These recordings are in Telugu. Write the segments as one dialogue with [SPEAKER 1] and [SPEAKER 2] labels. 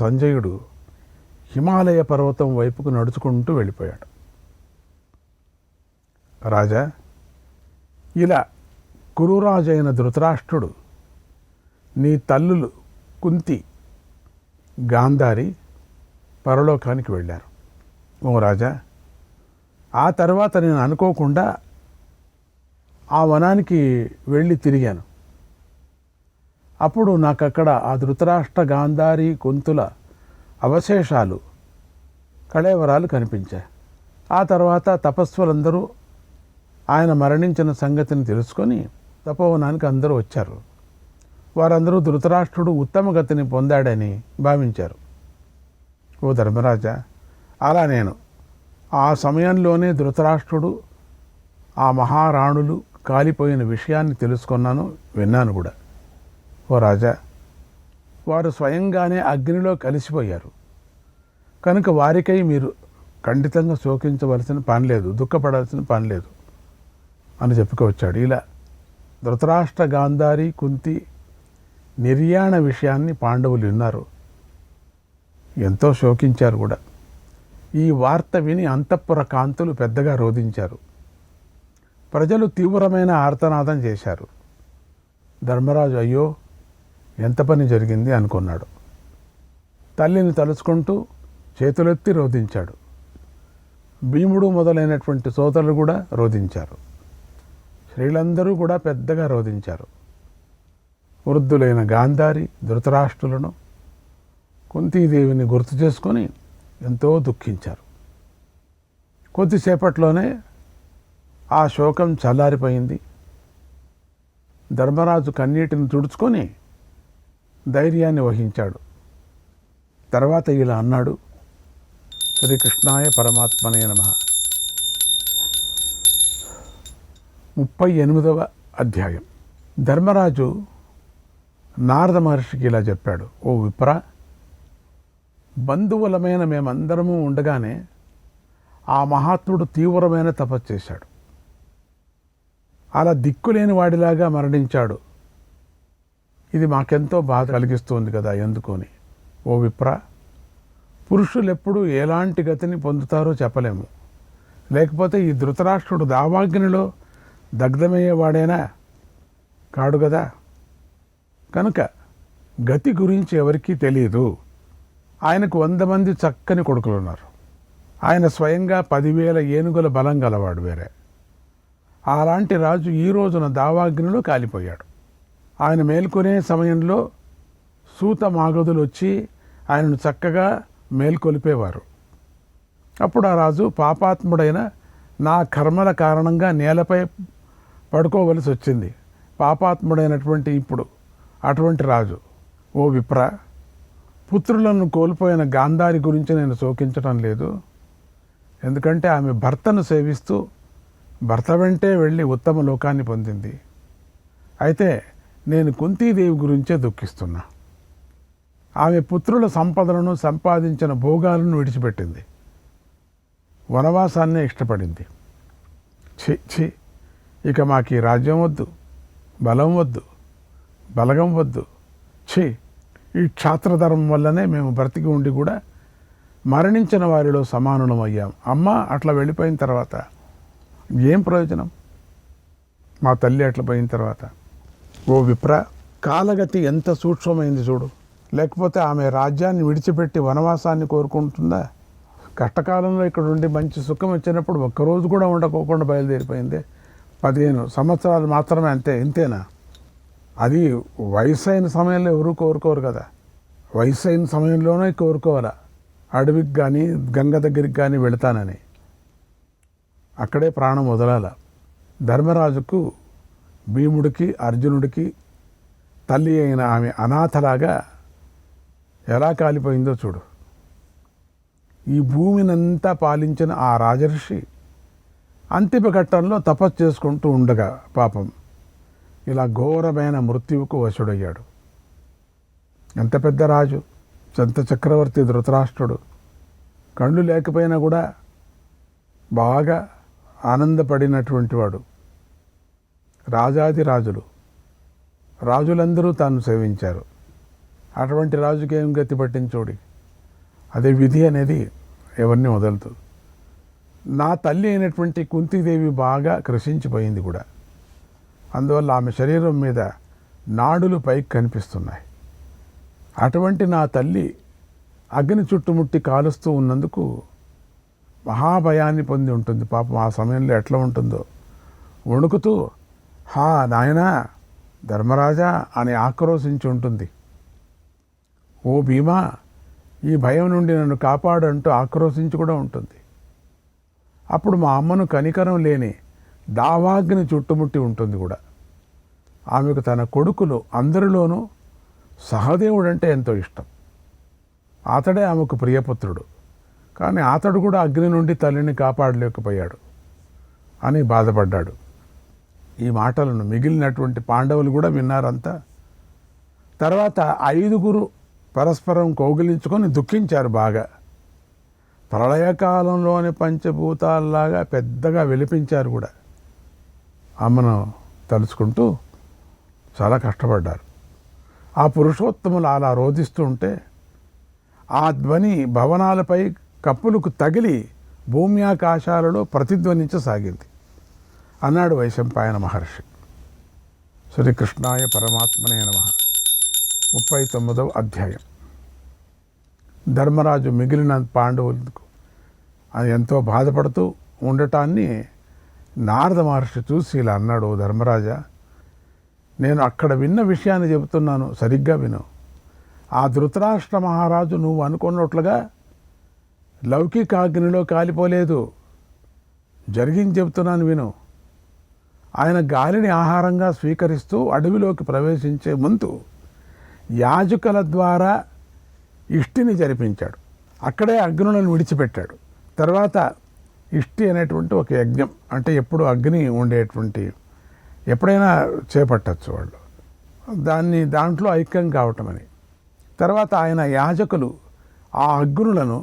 [SPEAKER 1] సంజయుడు హిమాలయ పర్వతం వైపుకు నడుచుకుంటూ వెళ్ళిపోయాడు. రాజా, ఇలా కురురాజు అయిన ధృతరాష్ట్రుడు నీ తల్లులు కుంతి, గాంధారి పరలోకానికి వెళ్ళారు. ఓ రాజా, ఆ తర్వాత నేను అనుకోకుండా ఆ వనానికి వెళ్ళి తిరిగాను. అప్పుడు నాకు అక్కడ ఆ ధృతరాష్ట్ర, గాంధారి, కుంతుల అవశేషాలు, కళేవరాలు కనిపించాయి. ఆ తర్వాత తపస్సులందరూ ఆయన మరణించిన సంగతిని తెలుసుకొని తపోవనానికి అందరూ వచ్చారు. వారందరూ ధృతరాష్ట్రుడు ఉత్తమ గతిని పొందాడని భావించారు. ఓ ధర్మరాజా, అలా నేను ఆ సమయంలోనే ధృతరాష్ట్రుడు, ఆ మహారాణులు కాలిపోయిన విషయాన్ని తెలుసుకున్నాను, విన్నాను కూడా. ఓ రాజా, వారు స్వయంగానే అగ్నిలో కలిసిపోయారు కనుక వారికై మీరు ఖండితంగా శోకించవలసిన పని లేదు, దుఃఖపడాల్సిన పని లేదు అని చెప్పుకొచ్చాడు. ఇలా ధృతరాష్ట్ర, గాంధారి, కుంతి నిర్యాణ విషయాన్ని పాండవులు విన్నారు, ఎంతో శోకించారు కూడా. ఈ వార్త విని అంతఃపుర కాంతులు పెద్దగా రోధించారు. ప్రజలు తీవ్రమైన ఆర్తనాదం చేశారు. ధర్మరాజు అయ్యో ఎంత పని జరిగింది అనుకున్నాడు. తల్లిని తలుచుకుంటూ చేతులెత్తి రోధించాడు. భీముడు మొదలైనటువంటి సోదరులు కూడా రోధించారు. స్త్రీలందరూ కూడా పెద్దగా రోధించారు. వృద్ధులైన గాంధారి ధృతరాష్ట్రులను, కుంతీదేవిని గుర్తు చేసుకొని ఎంతో దుఃఖించారు. కొద్దిసేపట్లోనే ఆ శోకం చల్లారిపోయింది. ధర్మరాజు కన్నీటిని తుడుచుకొని ధైర్యాన్ని వహించాడు. తర్వాత ఇలా అన్నాడు, శ్రీకృష్ణాయ పరమాత్మనే నమః. 38వ అధ్యాయం. ధర్మరాజు నారద మహర్షికి ఇలా చెప్పాడు, ఓ విప్ర, బంధువులమైన మేమందరము ఉండగానే ఆ మహాత్ముడు తీవ్రమైన తపస్సు చేశాడు. అలా దిక్కులేని వాడిలాగా మరణించాడు. ఇది మాకెంతో బాధ కలిగిస్తుంది కదా, ఎందుకోని. ఓ విప్ర, పురుషులు ఎప్పుడు ఎలాంటి గతిని పొందుతారో చెప్పలేము. లేకపోతే ఈ ధృతరాష్ట్రుడు దావాగ్నిలో దగ్ధమయ్యేవాడేనా కాడు కదా. కనుక గతి గురించి ఎవరికీ తెలియదు. ఆయనకు 100 మంది చక్కని కొడుకులు ఉన్నారు. ఆయన స్వయంగా 10,000 ఏనుగుల బలం గలవాడు వేరే. అలాంటి రాజు ఈ రోజున దావాగ్నిలో కాలిపోయాడు. ఆయన మేల్కొనే సమయంలో సూత మాగధులు వచ్చి ఆయనను చక్కగా మేల్కొలిపేవారు. అప్పుడు ఆ రాజు పాపాత్ముడైన నా కర్మల కారణంగా నేలపై పడుకోవలసి వచ్చింది. పాపాత్ముడైనటువంటి ఇప్పుడు అటువంటి రాజు. ఓ విప్ర, పుత్రులను కోల్పోయిన గాంధారి గురించి నేను శోకించడం లేదు. ఎందుకంటే ఆమె భర్తను సేవిస్తూ భర్త వెంటే వెళ్ళి ఉత్తమ లోకాన్ని పొందింది. అయితే నేను కుంతీదేవి గురించే దుఃఖిస్తున్నా. ఆమె పుత్రుల సంపదలను, సంపాదించిన భోగాలను విడిచిపెట్టింది. వనవాసాన్నే ఇష్టపడింది. ఛీ, ఇక మాకు ఈ రాజ్యం వద్దు, బలం వద్దు, బలగం వద్దు. ఈ క్షాత్రధర్మం వల్లనే మేము బ్రతికి ఉండి కూడా మరణించిన వారిలో సమానులం అయ్యాం. అమ్మ అట్లా వెళ్ళిపోయిన తర్వాత ఏం ప్రయోజనం? మా తల్లి అట్లా పోయిన తర్వాత. ఓ విప్ర, కాలగతి ఎంత సూక్ష్మమైంది చూడు. లేకపోతే ఆమె రాజ్యాన్ని విడిచిపెట్టి వనవాసాన్ని కోరుకుంటుందా? కష్టకాలంలో ఇక్కడ ఉండి మంచి సుఖం వచ్చినప్పుడు ఒక్కరోజు కూడా ఉండకోకుండా బయలుదేరిపోయింది. 15 సంవత్సరాలు మాత్రమే, ఇంతేనా? అది వయసు అయిన సమయంలో ఎవరూ కోరుకోరు కదా. వయసు అయిన సమయంలోనే కోరుకోవాలా. అడవికి కానీ గంగ దగ్గరికి కానీ వెళతానని అక్కడే ప్రాణం వదలాల. ధర్మరాజుకు, భీముడికి, అర్జునుడికి తల్లి అయిన ఆమె అనాథలాగా ఎలా కాలిపోయిందో చూడు. ఈ భూమినంతా పాలించిన ఆ రాజర్షి అంతిమ ఘట్టంలో తపస్సు చేసుకుంటూ ఉండగా పాపం ఇలా ఘోరమైన మృత్యువుకు వశుడయ్యాడు. ఎంత పెద్ద రాజు, ఎంత చక్రవర్తి ధృతరాష్ట్రుడు. కళ్ళు లేకపోయినా కూడా బాగా ఆనందపడినటువంటి వాడు. రాజాది రాజులు, రాజులందరూ తాను సేవించారు. అటువంటి రాజుకి ఏం గతి పట్టించోడి. అదే విధి అనేది ఎవరిని వదలదు. నా తల్లి అయినటువంటి కుంతీదేవి బాగా కృషించిపోయింది కూడా. అందువల్ల ఆమె శరీరం మీద నాడులు పైకి కనిపిస్తున్నాయి. అటువంటి నా తల్లి అగ్ని చుట్టుముట్టి కాలుస్తూ ఉన్నందుకు మహాభయాన్ని పొంది ఉంటుంది. పాపం ఆ సమయంలో ఎట్లా ఉంటుందో, వణుకుతూ హా నాయనా ధర్మరాజా అని ఆక్రోశించి ఉంటుంది. ఓ భీమా, ఈ భయం నుండి నన్ను కాపాడు అంటూ ఆక్రోశించి కూడా ఉంటుంది. అప్పుడు మా అమ్మను కనికరం లేని దావాగ్ని చుట్టుముట్టి ఉంటుంది కూడా. ఆమెకు తన కొడుకులు అందరిలోనూ సహదేవుడంటే ఎంతో ఇష్టం. అతడే ఆమెకు ప్రియపుత్రుడు. కానీ అతడు కూడా అగ్ని నుండి తల్లిని కాపాడలేకపోయాడు అని బాధపడ్డాడు. ఈ మాటలను మిగిలినటువంటి పాండవులు కూడా విన్నారంతా. తర్వాత 5 పరస్పరం కౌగిలించుకొని దుఃఖించారు బాగా. ప్రళయకాలంలోని పంచభూతాల్లాగా పెద్దగా విలిపించారు కూడా. అమ్మను తలుచుకుంటూ చాలా కష్టపడ్డారు. ఆ పురుషోత్తములు అలా రోధిస్తూ ఉంటే ఆ ధ్వని భవనాలపై కప్పులకు తగిలి భూమి ఆకాశాలలో ప్రతిధ్వనించసాగింది అన్నాడు వైశంపాయన మహర్షి. శ్రీకృష్ణాయ పరమాత్మనే నమః. 39వ అధ్యాయం. ధర్మరాజు మిగిలిన పాండవులకు ఎంతో బాధపడుతూ ఉండటాన్ని నారద మహర్షి చూసి ఇలా అన్నాడు, ధర్మరాజా, నేను అక్కడ విన్న విషయాన్ని చెబుతున్నాను, సరిగ్గా విను. ఆ ధృతరాష్ట్ర మహారాజు నువ్వు అనుకున్నట్లుగా లౌకికాగ్నిలో కాలిపోలేదు. జరిగింది చెబుతున్నాను విను. ఆయన గాలిని ఆహారంగా స్వీకరిస్తూ అడవిలోకి ప్రవేశించే ముందు యాజకుల ద్వారా ఇష్టిని జరిపించాడు. అక్కడే అగ్నులను విడిచిపెట్టాడు. తర్వాత ఇష్టి అనేటువంటి ఒక యజ్ఞం, అంటే ఎప్పుడు అగ్ని ఉండేటువంటి ఎప్పుడైనా చేపట్టచ్చు వాళ్ళు, దాంట్లో ఐక్యం కావటం అని. తర్వాత ఆయన యాజకులు ఆ అగ్నులను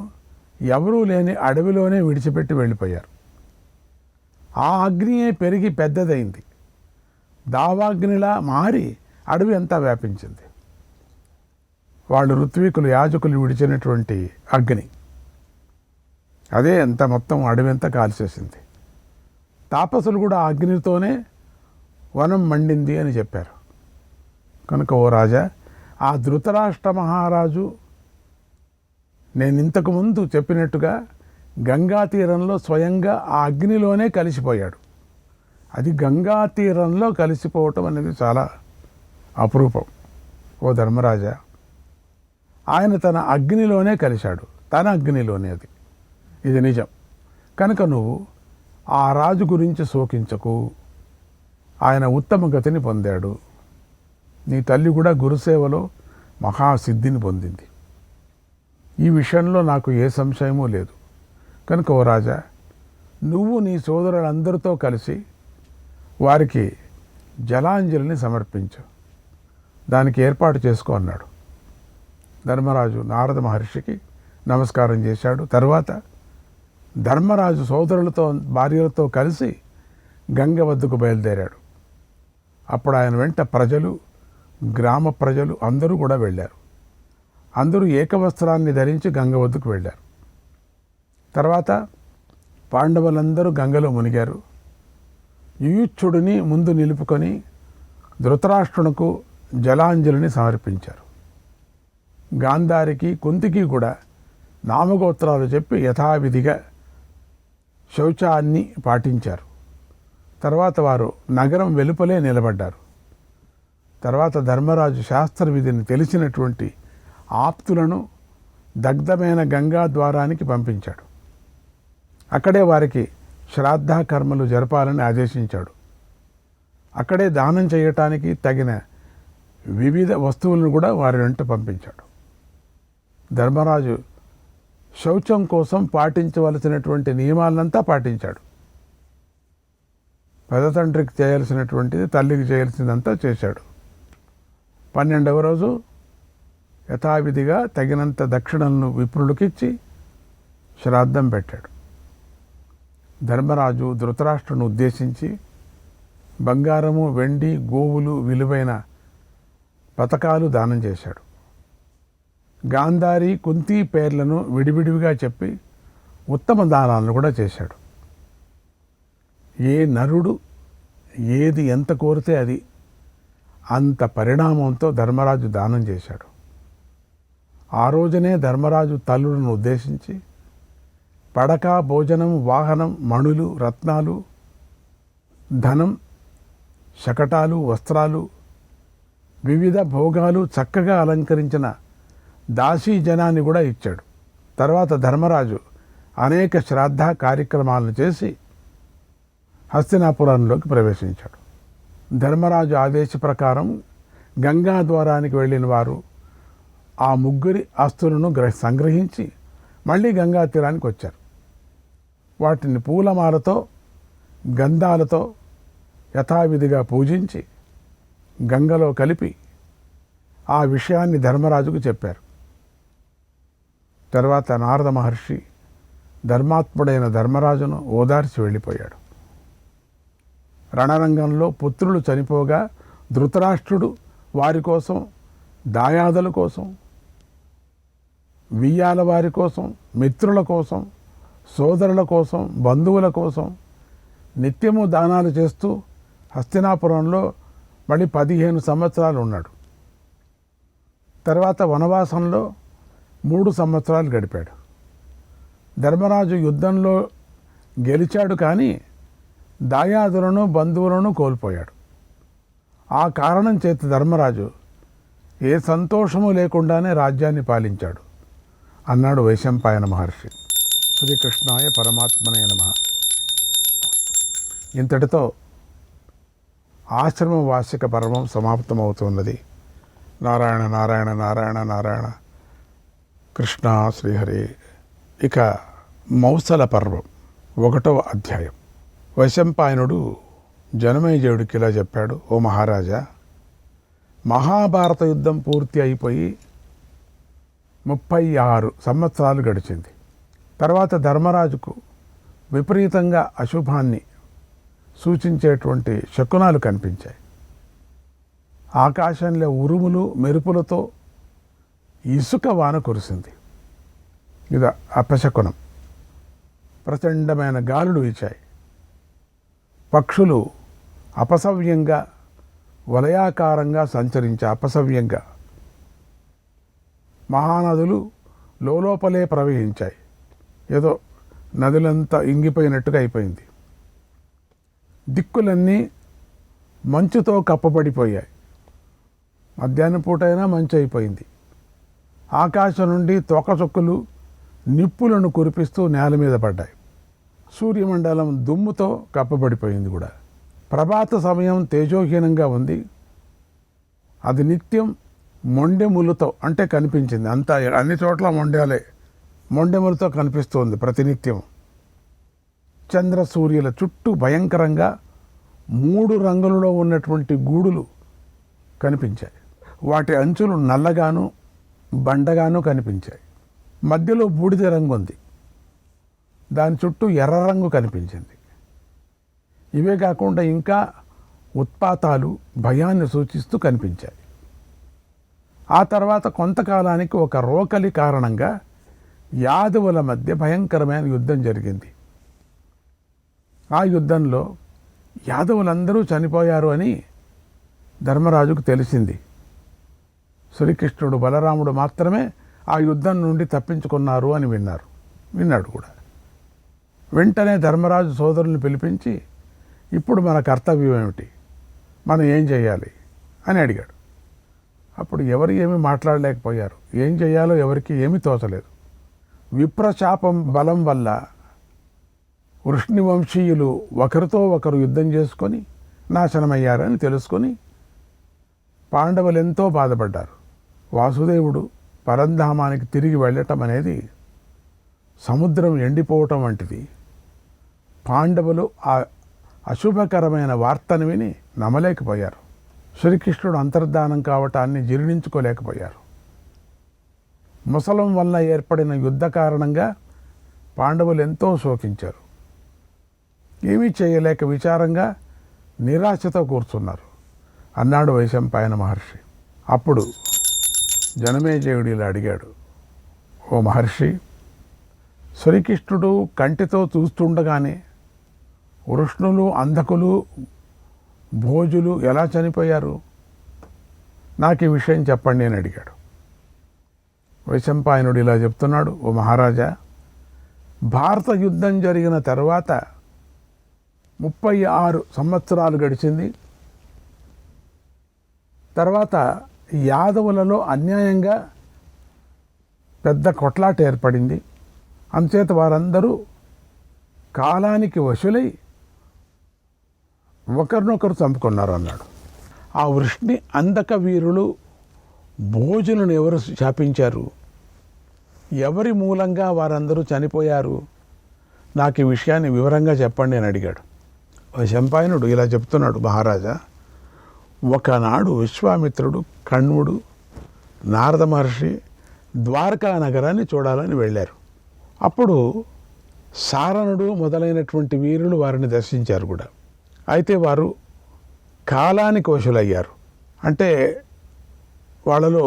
[SPEAKER 1] ఎవరూ లేని అడవిలోనే విడిచిపెట్టి వెళ్ళిపోయారు. ఆ అగ్నియే పెరిగి పెద్దదైంది. దావాగ్నిలా మారి అడవి అంతా వ్యాపించింది. వాళ్ళు ఋత్వికులు యాజకులు విడిచినటువంటి అగ్ని అదే ఎంత మొత్తం అడవి అంతా కాల్చేసింది. తాపసులు కూడా ఆ అగ్నితోనే వనం మండింది అని చెప్పారు. కనుక ఓ రాజా, ఆ ధృతరాష్ట్ర మహారాజు నేను ఇంతకుముందు చెప్పినట్టుగా గంగా తీరంలో స్వయంగా ఆ అగ్నిలోనే కలిసిపోయాడు. అది గంగా తీరంలో కలిసిపోవటం అనేది చాలా అపురూపం. ఓ ధర్మరాజా, ఆయన తన అగ్నిలోనే కలిశాడు, తన అగ్నిలోనే. ఇది నిజం. కనుక నువ్వు ఆ రాజు గురించి శోకించకు. ఆయన ఉత్తమ గతిని పొందాడు. నీ తల్లి కూడా గురుసేవలో మహాసిద్ధిని పొందింది. ఈ విషయంలో నాకు ఏ సంశయమూ లేదు. కనుక ఓ రాజా, నువ్వు నీ సోదరులందరితో కలిసి వారికి జలాంజలిని సమర్పించు, దానికి ఏర్పాటు చేసుకో అన్నాడు. ధర్మరాజు నారద మహర్షికి నమస్కారం చేశాడు. తర్వాత ధర్మరాజు సోదరులతో భార్యలతో కలిసి గంగ వద్దకు బయలుదేరాడు. అప్పుడు ఆయన వెంట ప్రజలు, గ్రామ ప్రజలు అందరూ కూడా వెళ్ళారు. అందరూ ఏకవస్త్రాన్ని ధరించి గంగ వద్దకు వెళ్ళారు. తర్వాత పాండవులందరూ గంగలో మునిగారు. యుయుచ్చుడిని ముందు నిలుపుకొని ధృతరాష్ట్రునకు జలాంజలిని సమర్పించారు. గాంధారికి, కుంతికి కూడా నామగోత్రాలు చెప్పి యథావిధిగా శౌచాన్ని పాటించారు. తర్వాత వారు నగరం వెలుపలే నిలబడ్డారు. తర్వాత ధర్మరాజు శాస్త్రవిధిని తెలిసినటువంటి ఆప్తులను దగ్ధమైన గంగా ద్వారానికి పంపించాడు. అక్కడే వారికి శ్రాద్ధకర్మలు జరపాలని ఆదేశించాడు. అక్కడే దానం చేయటానికి తగిన వివిధ వస్తువులను కూడా వారి వెంట పంపించాడు. ధర్మరాజు శౌచం కోసం పాటించవలసినటువంటి నియమాలంతా పాటించాడు. పెదతండ్రికి చేయాల్సినటువంటిది, తల్లికి చేయాల్సిందంతా చేశాడు. 12వ రోజు యథావిధిగా తగినంత దక్షిణలను విప్రులకిచ్చి శ్రాద్ధం పెట్టాడు. ధర్మరాజు ధృతరాష్ట్రును ఉద్దేశించి బంగారము, వెండి, గోవులు, విలువైన పతకాలు దానం చేశాడు. గాంధారి, కుంతి పేర్లను విడివిడివిగా చెప్పి ఉత్తమ దానాలను కూడా చేశాడు. ఏ నరుడు ఏది ఎంత కోరితే అది అంత పరిణామంతో ధర్మరాజు దానం చేశాడు. ఆ రోజునే ధర్మరాజు తల్లులను ఉద్దేశించి పడక, భోజనం, వాహనం, మణులు, రత్నాలు, ధనం, శకటాలు, వస్త్రాలు, వివిధ భోగాలు చక్కగా అలంకరించిన దాసీ జనాన్ని కూడా ఇచ్చాడు. తర్వాత ధర్మరాజు అనేక శ్రాద్ధ కార్యక్రమాలను చేసి హస్తినాపురంలోకి ప్రవేశించాడు. ధర్మరాజు ఆదేశ ప్రకారం గంగా ద్వారానికి వెళ్ళిన వారు ఆ ముగ్గురి ఆస్తులను సంగ్రహించి మళ్ళీ గంగా తీరానికి వచ్చారు. వాటిని పూలమాలతో, గంధాలతో యథావిధిగా పూజించి గంగలో కలిపి ఆ విషయాన్ని ధర్మరాజుకు చెప్పారు. తర్వాత నారద మహర్షి ధర్మాత్ముడైన ధర్మరాజును ఓదార్చి వెళ్ళిపోయాడు. రణరంగంలో పుత్రులు చనిపోగా ధృతరాష్ట్రుడు వారి కోసం, దాయాదుల కోసం, వియ్యాల వారి కోసం, మిత్రుల కోసం, సోదరుల కోసం, బంధువుల కోసం నిత్యము దానాలు చేస్తూ హస్తినాపురంలో మళ్ళీ 15 సంవత్సరాలు ఉన్నాడు. తర్వాత వనవాసంలో 3 సంవత్సరాలు గడిపాడు. ధర్మరాజు యుద్ధంలో గెలిచాడు, కానీ దాయాదులను, బంధువులను కోల్పోయాడు. ఆ కారణం చేత ధర్మరాజు ఏ సంతోషము లేకుండానే రాజ్యాన్ని పాలించాడు అన్నాడు వైశంపాయన మహర్షి. శ్రీకృష్ణాయ పరమాత్మనే నమః. ఇంతటితో ఆశ్రమ వార్షిక పర్వం సమాప్తమవుతున్నది. నారాయణ నారాయణ నారాయణ నారాయణ కృష్ణ శ్రీహరి. ఇక మౌసల పర్వం 1వ అధ్యాయం. వైశంపాయనుడు జనమేజయుడికి ఇలా చెప్పాడు: ఓ మహారాజా, మహాభారత యుద్ధం పూర్తి అయిపోయి 36 సంవత్సరాలు గడిచింది. తర్వాత ధర్మరాజుకు విపరీతంగా అశుభాన్ని సూచించేటువంటి శకునాలు కనిపించాయి. ఆకాశంలో ఉరుములు, మెరుపులతో ఇసుక వాన కురిసింది. ఇది అపశకునం. ప్రచండమైన గాలులు వీచాయి. పక్షులు అపసవ్యంగా, వలయాకారంగా సంచరించే అపసవ్యంగా. మహానదులు లోపలే ప్రవహించాయి. ఏదో నదులంతా ఇంగిపోయినట్టుగా అయిపోయింది. దిక్కులన్నీ మంచుతో కప్పబడిపోయాయి. మధ్యాహ్నం పూటైనా మంచు అయిపోయింది. ఆకాశం నుండి తోకచుక్కలు నిప్పులను కురిపిస్తూ నేల మీద పడ్డాయి. సూర్యమండలం దుమ్ముతో కప్పబడిపోయింది కూడా. ప్రభాత సమయం తేజోహీనంగా ఉంది. అది నిత్యం మొండెములతో అంటే కనిపించింది. అంతా అన్ని చోట్ల మొండెములతో కనిపిస్తోంది ప్రతినిత్యం. చంద్ర సూర్యుల చుట్టూ భయంకరంగా 3 రంగులలో ఉన్నటువంటి గూడులు కనిపించాయి. వాటి అంచులు నల్లగాను, బండగాను కనిపించాయి. మధ్యలో బూడిద రంగు ఉంది. దాని చుట్టూ ఎర్ర రంగు కనిపించింది. ఇవే కాకుండా ఇంకా ఉత్పాతాలు భయాన్ని సూచిస్తూ కనిపించాయి. ఆ తర్వాత కొంతకాలానికి ఒక రోకలి కారణంగా యాదవుల మధ్య భయంకరమైన యుద్ధం జరిగింది. ఆ యుద్ధంలో యాదవులందరూ చనిపోయారు అని ధర్మరాజుకు తెలిసింది. శ్రీకృష్ణుడు, బలరాముడు మాత్రమే ఆ యుద్ధం నుండి తప్పించుకున్నారు అని విన్నాడు కూడా. వెంటనే ధర్మరాజు సోదరుల్ని పిలిపించి, ఇప్పుడు మన కర్తవ్యం ఏమిటి, మనం ఏం చేయాలి అని అడిగాడు. అప్పుడు ఎవరు ఏమీ మాట్లాడలేకపోయారు. ఏం చేయాలో ఎవరికి ఏమీ తోచలేదు. విప్రశాపం బలం వల్ల వృష్ణివంశీయులు ఒకరితో ఒకరు యుద్ధం చేసుకొని నాశనమయ్యారని తెలుసుకొని పాండవులు ఎంతో బాధపడ్డారు. వాసుదేవుడు పరంధామానికి తిరిగి వెళ్ళటం అనేది సముద్రం ఎండిపోవటం వంటిది. పాండవులు ఆ అశుభకరమైన వార్తను విని నమ్మలేకపోయారు. శ్రీకృష్ణుడు అంతర్ధానం కావటాన్ని జీర్ణించుకోలేకపోయారు. ముసలం వల్ల ఏర్పడిన యుద్ధ కారణంగా పాండవులు ఎంతో శోకించారు. ఏమీ చేయలేక విచారంగా నిరాశతో కూర్చున్నారు అన్నాడు వైశంపాయన మహర్షి. అప్పుడు జనమేజయుడు ఇలా అడిగాడు, ఓ మహర్షి, శ్రీకృష్ణుడు కంటితో చూస్తుండగానే వృష్ణులు, అంధకులు, భోజులు ఎలా చనిపోయారు? నాకు ఈ విషయం చెప్పండి అని అడిగాడు. వైశంపాయనుడు ఇలా చెప్తున్నాడు, ఓ మహారాజా, భారత యుద్ధం జరిగిన తర్వాత 36 సంవత్సరాలు గడిచింది. తర్వాత యాదవులలో అన్యాయంగా పెద్ద కొట్లాట ఏర్పడింది. అందుచేత వారందరూ కాలానికి వశులై ఒకరినొకరు చంపుకున్నారు అన్నాడు. ఆ వృష్ణి, అందక వీరులు, భోజులను ఎవరు శాపించారు? ఎవరి మూలంగా వారందరూ చనిపోయారు? నాకు ఈ విషయాన్ని వివరంగా చెప్పండి అని అడిగాడు. వైశంపాయనుడు ఇలా చెప్తున్నాడు, మహారాజా, ఒకనాడు విశ్వామిత్రుడు, కణ్వుడు, నారద మహర్షి ద్వారకా నగరాన్ని చూడాలని వెళ్ళారు. అప్పుడు సారణుడు మొదలైనటువంటి వీరులు వారిని దర్శించారు కూడా. అయితే వారు కాలానికి వశులయ్యారు. అంటే వాళ్ళలో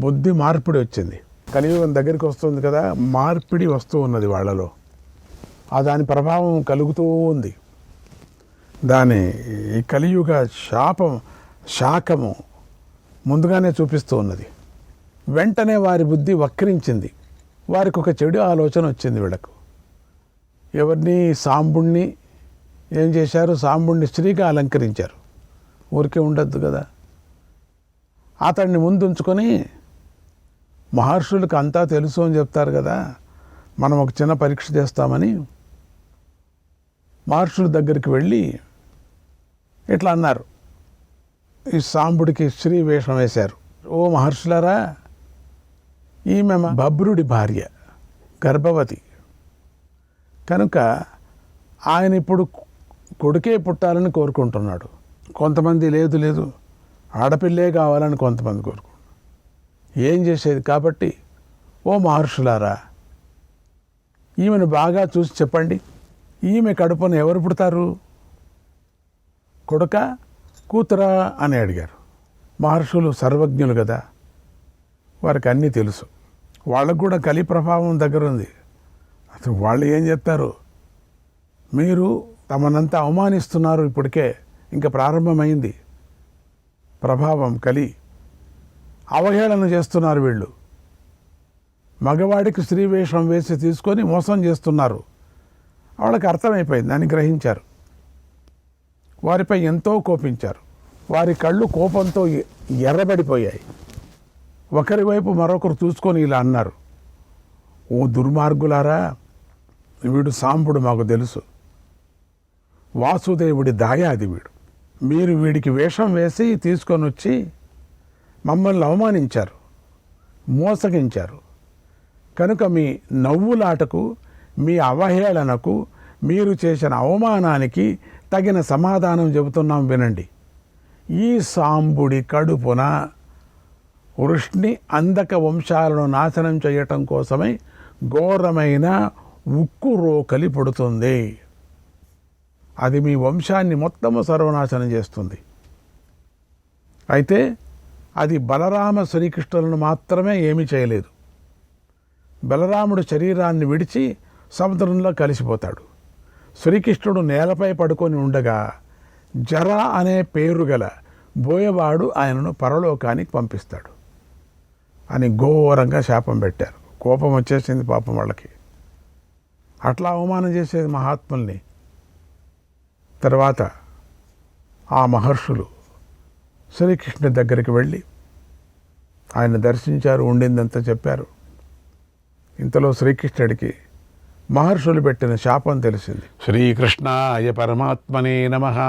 [SPEAKER 1] బుద్ధి మార్పిడి వచ్చింది. కలియుగం దగ్గరికి వస్తుంది కదా, మార్పిడి వస్తూ ఉన్నది వాళ్ళలో. దాని ప్రభావం కలుగుతూ ఉంది. దాని ఈ కలియుగ శాఖము ముందుగానే చూపిస్తూ ఉన్నది. వెంటనే వారి బుద్ధి వక్రించింది. వారికి ఒక చెడు ఆలోచన వచ్చింది వీళ్ళకు. ఎవరిని? సాంబుణ్ణి ఏం చేశారు? సాంబుణ్ణి స్త్రీగా అలంకరించారు. ఊరికే ఉండద్దు కదా. అతన్ని ముందుంచుకొని, మహర్షులకు అంతా తెలుసు అని చెప్తారు కదా, మనం ఒక చిన్న పరీక్ష చేస్తామని మహర్షుల దగ్గరికి వెళ్ళి ఇట్లా అన్నారు. ఈ సాంబుడికి స్త్రీ వేషం వేశారు. ఓ మహర్షులారా, ఈమె బభ్రుడి భార్య, గర్భవతి కనుక ఆయన ఇప్పుడు కొడుకే పుట్టాలని కోరుకుంటున్నాడు. కొంతమంది లేదు ఆడపిల్లే కావాలని కొంతమంది కోరుకుంటున్నారు. ఏం చేసేది? కాబట్టి ఓ మహర్షులారా, ఈమెను బాగా చూసి చెప్పండి, ఈమె కడుపున ఎవరు పుడతారు? కొడుక, కూతురా అని అడిగారు. మహర్షులు సర్వజ్ఞులు కదా, వారికి అన్నీ తెలుసు. వాళ్ళకు కూడా కలి ప్రభావం దగ్గర ఉంది. అసలు వాళ్ళు ఏం చెప్తారు? మీరు తమనంతా అవమానిస్తున్నారు. ఇప్పటికే ఇంకా ప్రారంభమైంది ప్రభావం, కలి అవహేళన చేస్తున్నారు వీళ్ళు. మగవాడికి స్త్రీ వేషం వేసి తీసుకొని మోసం చేస్తున్నారు. వాళ్ళకి అర్థమైపోయింది, దాన్ని గ్రహించారు. వారిపై ఎంతో కోపించారు. వారి కళ్ళు కోపంతో ఎర్రబడిపోయాయి. ఒకరి వైపు మరొకరు చూసుకొని ఇలా అన్నారు, ఓ దుర్మార్గులారా, వీడు సాంబుడు మాకు తెలుసు. వాసుదేవుడి దాయాది వీడు. మీరు వీడికి వేషం వేసి తీసుకొని వచ్చి మమ్మల్ని అవమానించారు, మోసగించారు. కనుక మీ నవ్వులాటకు, మీ అవహేళనకు, మీరు చేసిన అవమానానికి తగిన సమాధానం చెబుతున్నాం వినండి. ఈ సాంబుడి కడుపున వృష్ణి, అందక వంశాలను నాశనం చేయటం కోసమై ఘోరమైన ఉక్కు రోకలి పుడుతుంది. అది మీ వంశాన్ని మొత్తము సర్వనాశనం చేస్తుంది. అయితే అది బలరామ శ్రీకృష్ణులను మాత్రమే ఏమీ చేయలేదు. బలరాముడు శరీరాన్ని విడిచి సముద్రంలో కలిసిపోతాడు. శ్రీకృష్ణుడు నేలపై పడుకొని ఉండగా జర అనే పేరు గల బోయవాడు ఆయనను పరలోకానికి పంపిస్తాడు అని ఘోరంగా శాపం పెట్టారు. కోపం వచ్చేసింది పాపం వాళ్ళకి. అట్లా అవమానం చేసేది మహాత్ముల్ని. తర్వాత ఆ మహర్షులు శ్రీకృష్ణుడి దగ్గరికి వెళ్ళి ఆయన దర్శించారు, ఉండిందంతా చెప్పారు. ఇంతలో శ్రీకృష్ణుడికి మహర్షులు పెట్టిన శాపం తెలిసింది. శ్రీకృష్ణాయ పరమాత్మనే నమః.